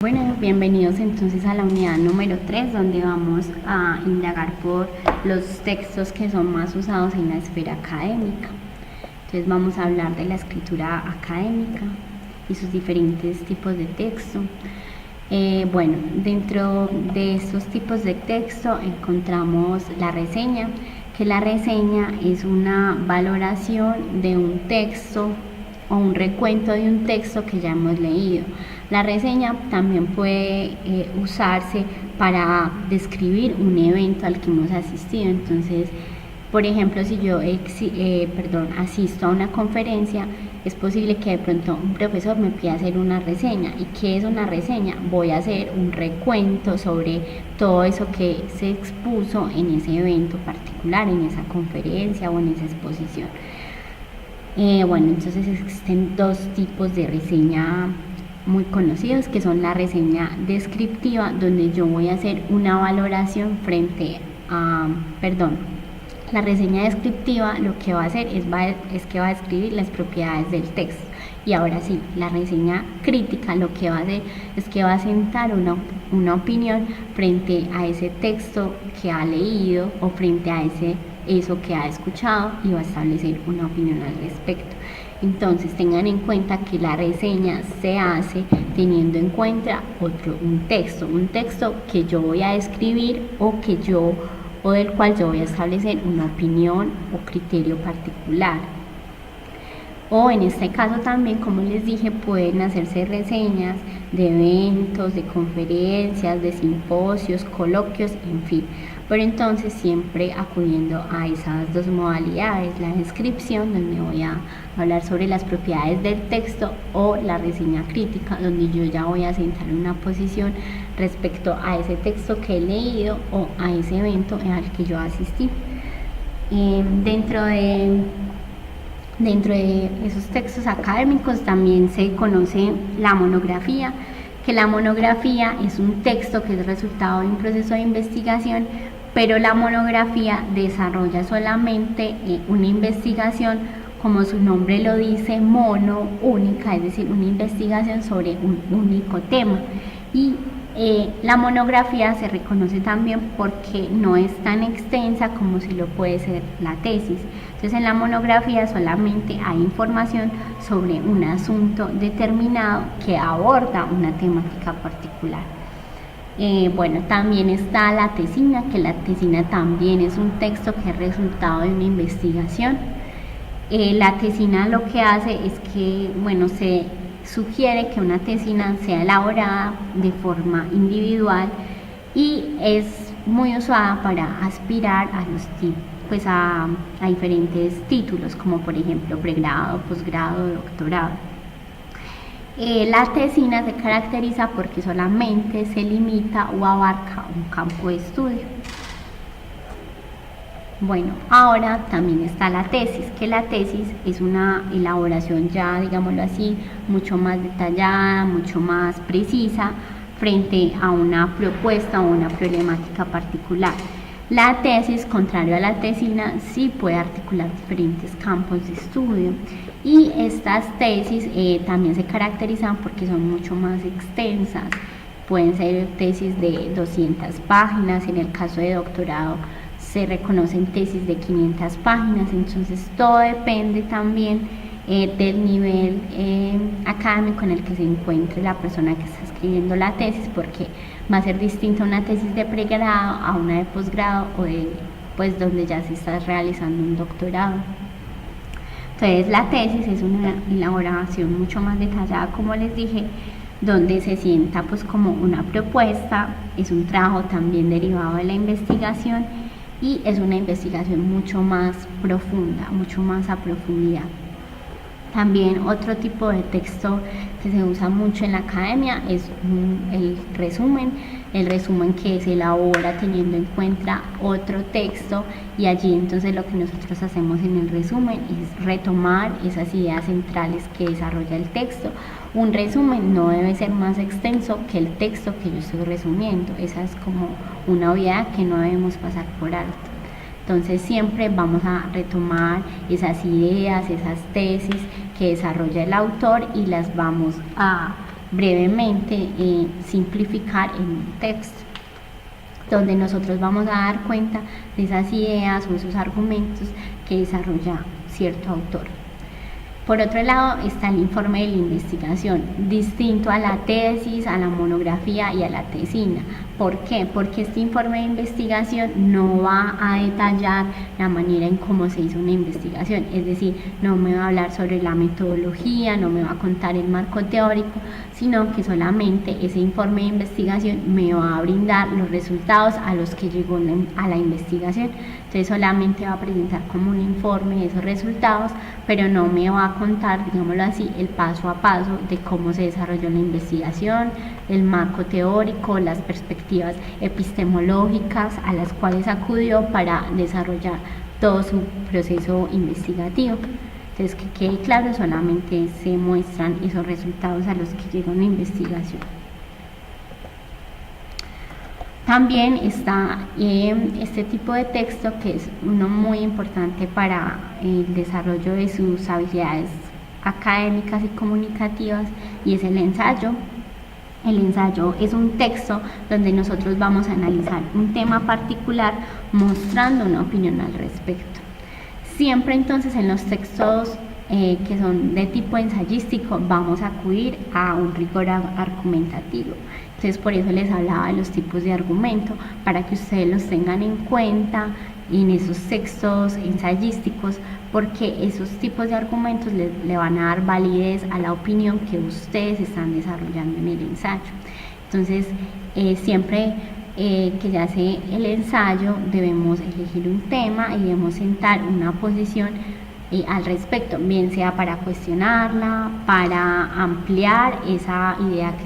Bueno, bienvenidos entonces a la unidad número 3, donde vamos a indagar por los textos que son más usados en la esfera académica. Entonces vamos a hablar de la escritura académica y sus diferentes tipos de texto. Bueno, dentro de estos tipos de texto encontramos la reseña, que la reseña es una valoración de un texto o un recuento de un texto que ya hemos leído. La reseña también puede usarse para describir un evento al que hemos asistido. Entonces, por ejemplo, si yo asisto a una conferencia, es posible que de pronto un profesor me pida hacer una reseña. ¿Y qué es una reseña? Voy a hacer un recuento sobre todo eso que se expuso en ese evento particular, en esa conferencia o en esa exposición. Bueno, entonces existen dos tipos de reseña muy conocidos, que son la reseña descriptiva, donde yo voy a hacer una valoración frente a, la reseña descriptiva lo que va a hacer es que va a describir las propiedades del texto. Y ahora sí, la reseña crítica lo que va a hacer es que va a sentar una opinión frente a ese texto que ha leído o frente a eso que ha escuchado, y va a establecer una opinión al respecto. Entonces tengan en cuenta que la reseña se hace teniendo en cuenta un texto que yo voy a escribir o del cual yo voy a establecer una opinión o criterio particular. O en este caso también, como les dije, pueden hacerse reseñas de eventos, de conferencias, de simposios, coloquios, en fin. Pero entonces siempre acudiendo a esas dos modalidades, la descripción, donde voy a hablar sobre las propiedades del texto, o la reseña crítica, donde yo ya voy a sentar una posición respecto a ese texto que he leído o a ese evento al que yo asistí. Dentro de esos textos académicos también se conoce la monografía, que la monografía es un texto que es resultado de un proceso de investigación, pero la monografía desarrolla solamente una investigación, como su nombre lo dice, única, es decir, una investigación sobre un único tema. Y la monografía se reconoce también porque no es tan extensa como si lo puede ser la tesis. Entonces, en la monografía solamente hay información sobre un asunto determinado que aborda una temática particular. Bueno, también está la tesina, que la tesina también es un texto que es resultado de una investigación. La tesina lo que hace es que, se sugiere que una tesina sea elaborada de forma individual y es muy usada para aspirar a diferentes títulos, como por ejemplo pregrado, posgrado, doctorado. La tesina se caracteriza porque solamente se limita o abarca un campo de estudio. Bueno, ahora también está la tesis, que la tesis es una elaboración ya, digámoslo así, mucho más detallada, mucho más precisa frente a una propuesta o una problemática particular. La tesis, contrario a la tesina, sí puede articular diferentes campos de estudio, y estas tesis también se caracterizan porque son mucho más extensas. Pueden ser tesis de 200 páginas, en el caso de doctorado se reconocen tesis de 500 páginas, entonces todo depende también del nivel académico en el que se encuentre la persona que está escribiendo la tesis, porque va a ser distinta una tesis de pregrado a una de posgrado o donde ya se está realizando un doctorado. Entonces la tesis es una elaboración mucho más detallada, como les dije, donde se sienta como una propuesta, es un trabajo también derivado de la investigación, y es una investigación mucho más profunda, mucho más a profundidad. También otro tipo de texto que se usa mucho en la academia es el resumen que se elabora teniendo en cuenta otro texto, y allí entonces lo que nosotros hacemos en el resumen es retomar esas ideas centrales que desarrolla el texto. Un resumen no debe ser más extenso que el texto que yo estoy resumiendo, esa es como una obviedad que no debemos pasar por alto. Entonces siempre vamos a retomar esas ideas, esas tesis que desarrolla el autor, y las vamos a brevemente simplificar en un texto, donde nosotros vamos a dar cuenta de esas ideas o esos argumentos que desarrolla cierto autor. Por otro lado está el informe de la investigación, distinto a la tesis, a la monografía y a la tesina. ¿Por qué? Porque este informe de investigación no va a detallar la manera en cómo se hizo una investigación, es decir, no me va a hablar sobre la metodología, no me va a contar el marco teórico, sino que solamente ese informe de investigación me va a brindar los resultados a los que llegó a la investigación. Entonces solamente va a presentar como un informe de esos resultados, pero no me va a contar, digámoslo así, el paso a paso de cómo se desarrolló la investigación, el marco teórico, las perspectivas epistemológicas a las cuales acudió para desarrollar todo su proceso investigativo. Entonces, que quede claro, solamente se muestran esos resultados a los que llegó una investigación. También está este tipo de texto, que es uno muy importante para el desarrollo de sus habilidades académicas y comunicativas, y es el ensayo. El ensayo es un texto donde nosotros vamos a analizar un tema particular mostrando una opinión al respecto. Siempre entonces en los textos que son de tipo ensayístico vamos a acudir a un rigor argumentativo. Entonces por eso les hablaba de los tipos de argumento, para que ustedes los tengan en cuenta en esos textos ensayísticos, porque esos tipos de argumentos le van a dar validez a la opinión que ustedes están desarrollando en el ensayo. Entonces siempre que se hace el ensayo debemos elegir un tema y debemos sentar una posición al respecto, bien sea para cuestionarla, para ampliar esa idea que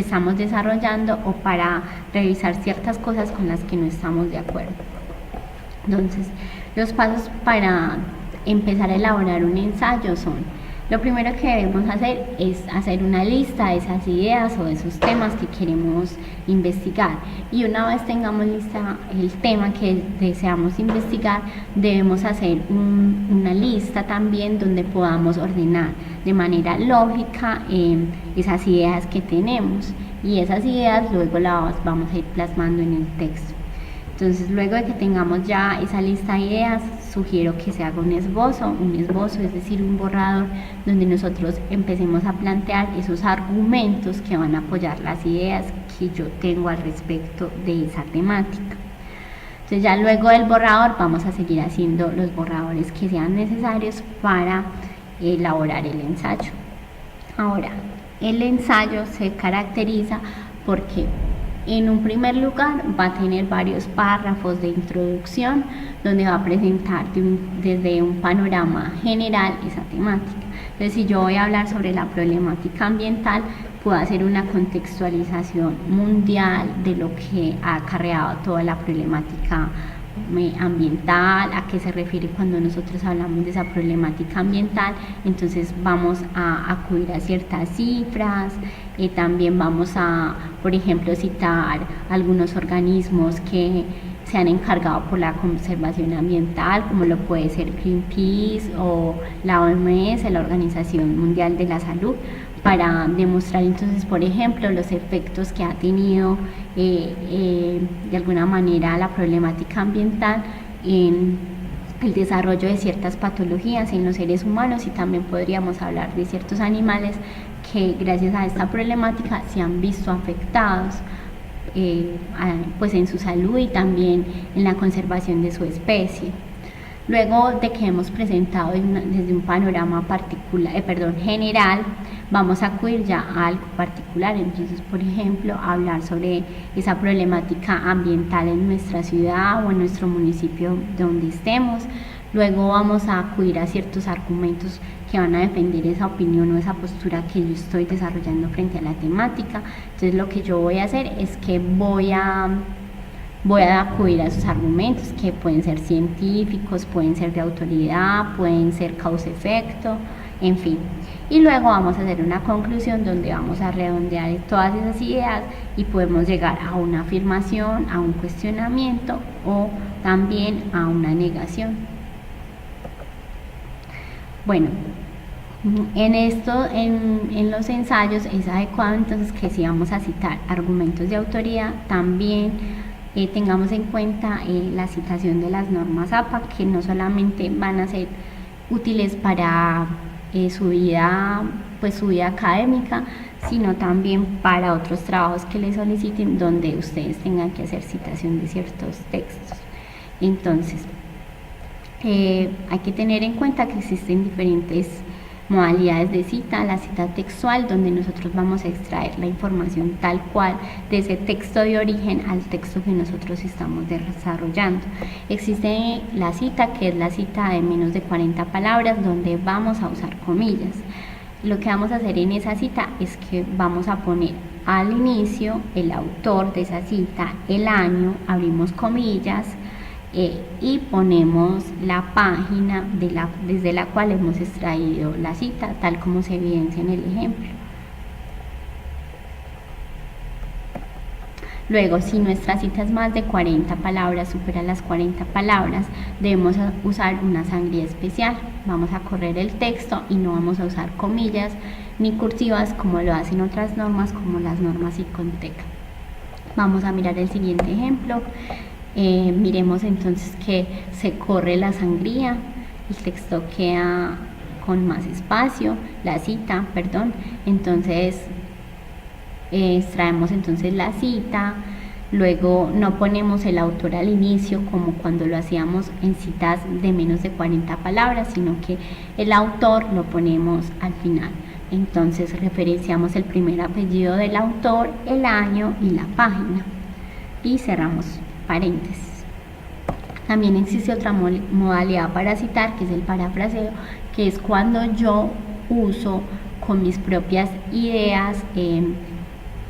estamos desarrollando, o para revisar ciertas cosas con las que no estamos de acuerdo. Entonces, los pasos para empezar a elaborar un ensayo son: lo primero que debemos hacer es hacer una lista de esas ideas o de esos temas que queremos investigar, y una vez tengamos lista el tema que deseamos investigar, debemos hacer una lista también donde podamos ordenar de manera lógica esas ideas que tenemos, y esas ideas luego las vamos a ir plasmando en el texto. Entonces, luego de que tengamos ya esa lista de ideas, sugiero que se haga un esbozo, es decir, un borrador, donde nosotros empecemos a plantear esos argumentos que van a apoyar las ideas que yo tengo al respecto de esa temática. Entonces, ya luego del borrador vamos a seguir haciendo los borradores que sean necesarios para elaborar el ensayo. Ahora, el ensayo se caracteriza porque en un primer lugar va a tener varios párrafos de introducción donde va a presentar desde un panorama general esa temática. Entonces, si yo voy a hablar sobre la problemática ambiental, puedo hacer una contextualización mundial de lo que ha acarreado toda la problemática ambiental, a qué se refiere cuando nosotros hablamos de esa problemática ambiental. Entonces vamos a acudir a ciertas cifras, también vamos a, por ejemplo, citar algunos organismos que se han encargado por la conservación ambiental, como lo puede ser Greenpeace o la OMS, la Organización Mundial de la Salud, para demostrar entonces, por ejemplo, los efectos que ha tenido de alguna manera la problemática ambiental en el desarrollo de ciertas patologías en los seres humanos, y también podríamos hablar de ciertos animales que gracias a esta problemática se han visto afectados pues en su salud y también en la conservación de su especie. Luego de que hemos presentado desde un panorama general, vamos a acudir ya a algo particular. Entonces, por ejemplo, hablar sobre esa problemática ambiental en nuestra ciudad o en nuestro municipio donde estemos. Luego vamos a acudir a ciertos argumentos que van a defender esa opinión o esa postura que yo estoy desarrollando frente a la temática. Entonces, lo que yo voy a hacer es que voy a acudir a esos argumentos, que pueden ser científicos, pueden ser de autoridad, pueden ser causa-efecto, en fin. Y luego vamos a hacer una conclusión donde vamos a redondear todas esas ideas y podemos llegar a una afirmación, a un cuestionamiento o también a una negación. Bueno, En los ensayos es adecuado entonces que si vamos a citar argumentos de autoría, también tengamos en cuenta la citación de las normas APA, que no solamente van a ser útiles para su vida académica, sino también para otros trabajos que les soliciten donde ustedes tengan que hacer citación de ciertos textos. Entonces, hay que tener en cuenta que existen diferentes modalidades de cita: la cita textual, donde nosotros vamos a extraer la información tal cual de ese texto de origen al texto que nosotros estamos desarrollando. Existe la cita, que es la cita de menos de 40 palabras, donde vamos a usar comillas. Lo que vamos a hacer en esa cita es que vamos a poner al inicio el autor de esa cita, el año, abrimos comillas, y ponemos la página desde la cual hemos extraído la cita, tal como se evidencia en el ejemplo. Luego, si nuestra cita es más de 40 palabras, supera las 40 palabras, debemos usar una sangría especial. Vamos a correr el texto y no vamos a usar comillas ni cursivas como lo hacen otras normas, como las normas ICONTEC. Vamos a mirar el siguiente ejemplo. Miremos entonces que se corre la sangría, el texto queda con más espacio, la cita, perdón. Entonces extraemos entonces la cita, luego no ponemos el autor al inicio como cuando lo hacíamos en citas de menos de 40 palabras, sino que el autor lo ponemos al final. Entonces referenciamos el primer apellido del autor, el año y la página, y cerramos paréntesis. También existe otra modalidad para citar, que es el parafraseo, que es cuando yo uso con mis propias ideas,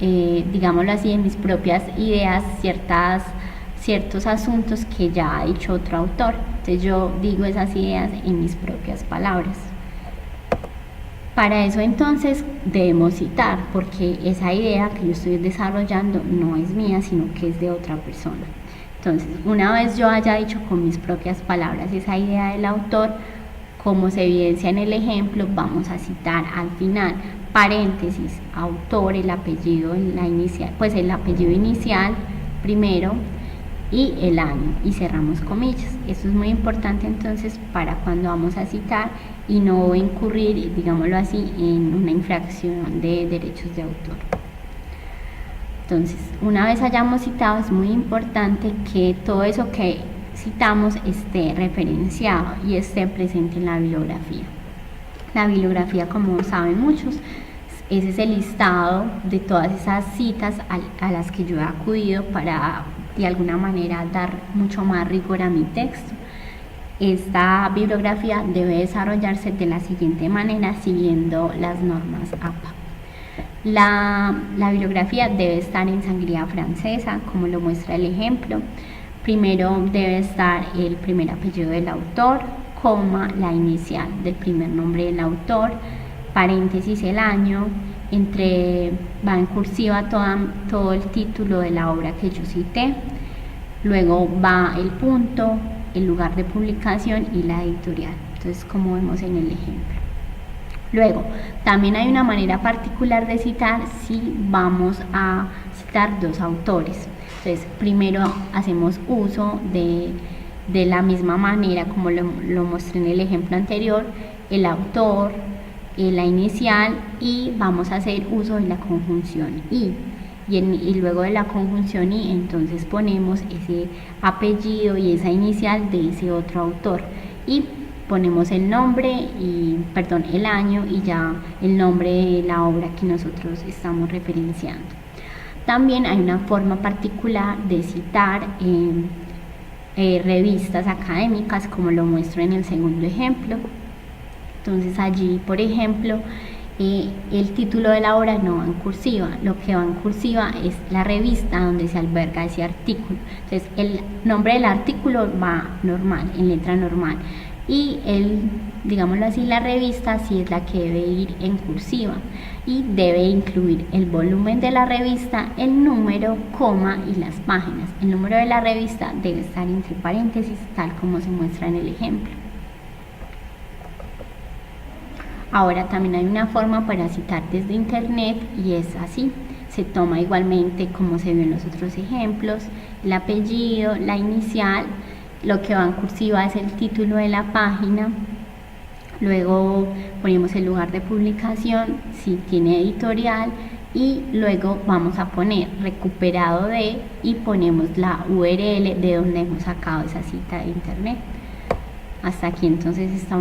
digámoslo así, en mis propias ideas ciertos asuntos que ya ha dicho otro autor. Entonces yo digo esas ideas en mis propias palabras. Para eso entonces debemos citar, porque esa idea que yo estoy desarrollando no es mía, sino que es de otra persona. Entonces, una vez yo haya dicho con mis propias palabras esa idea del autor, como se evidencia en el ejemplo, vamos a citar al final, paréntesis, autor, el apellido, el apellido inicial primero y el año, y cerramos comillas. Esto es muy importante entonces para cuando vamos a citar y no incurrir, digámoslo así, en una infracción de derechos de autor. Entonces, una vez hayamos citado, es muy importante que todo eso que citamos esté referenciado y esté presente en la bibliografía. La bibliografía, como saben muchos, ese es el listado de todas esas citas a las que yo he acudido para de alguna manera dar mucho más rigor a mi texto. Esta bibliografía debe desarrollarse de la siguiente manera, siguiendo las normas APA. La bibliografía debe estar en sangría francesa, como lo muestra el ejemplo. Primero debe estar el primer apellido del autor, coma, la inicial del primer nombre del autor, paréntesis, el año, va en cursiva todo el título de la obra que yo cité, luego va el punto, el lugar de publicación y la editorial. Entonces, como vemos en el ejemplo. Luego, también hay una manera particular de citar si vamos a citar dos autores. Entonces, primero hacemos uso de la misma manera como lo mostré en el ejemplo anterior, el autor, la inicial, y vamos a hacer uso de la conjunción y luego de la conjunción y entonces ponemos ese apellido y esa inicial de ese otro autor y ponemos el nombre el año y ya el nombre de la obra que nosotros estamos referenciando. También hay una forma particular de citar revistas académicas, como lo muestro en el segundo ejemplo. Entonces allí, por ejemplo, el título de la obra no va en cursiva, lo que va en cursiva es la revista donde se alberga ese artículo. Entonces el nombre del artículo va normal, en letra normal, y digámoslo así, la revista sí es la que debe ir en cursiva y debe incluir el volumen de la revista, el número, coma y las páginas. El número de la revista debe estar entre paréntesis, tal como se muestra en el ejemplo. Ahora también hay una forma para citar desde internet y es así. Se toma igualmente como se vio en los otros ejemplos, el apellido, la inicial, lo que va en cursiva es el título de la página, luego ponemos el lugar de publicación, si tiene editorial, y luego vamos a poner recuperado de y ponemos la URL de donde hemos sacado esa cita de internet. Hasta aquí entonces está